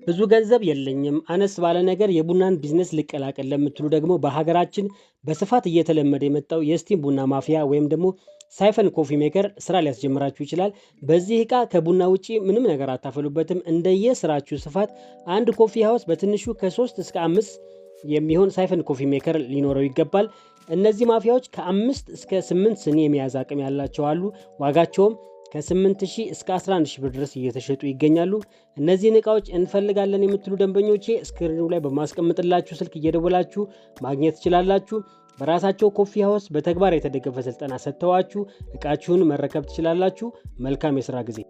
ብዙ ገንዘብ የለኝም አነስ ባለ ነገር የቡናን ቢዝነስ ልቀላቀል ለምትሉ ደግሞ በሀገራችን በስፋት እየተለመደ የመጣው የስቲም ቡና ማፍያ ወይም ደግሞ ሳይፈን ኮፊ ሜከር ስራ ሊያስጀምራችሁ ይችላል። በዚህ እቃ ከቡና ውጪ ምንም ነገር አታፈሉበትም። እንደየስራችሁ ስፋት አንድ ኮፊ ሃውስ በትንሹ ከ3 እስከ 5 የሚሆን ሳይፈን ኮፊ ሜከር ሊኖረው ይገባል። እነዚህ ማፊያዎች ከ5 እስከ 8 ስኒ የመያዝ አቅም ያላቸው አሉ። ዋጋቸውም ከ8000 እስከ 11000 ብር ድረስ እየተሸጡ ይገኛሉ። እነዚህን እቃዎች እንፈልጋለን የምትሉ ደንበኞቼ ስክሪኑ ላይ በማስቀምጥላችሁ ስልክ እየደወላችሁ ማግኘት ትችላላችሁ። በራሳቸው ኮፊ ሃውስ በተግባር የተደገፈ ስልጠና ሰጥተዋችሁ እቃችሁን መረከብ ትችላላችሁ። መልካም የሥራ ጊዜ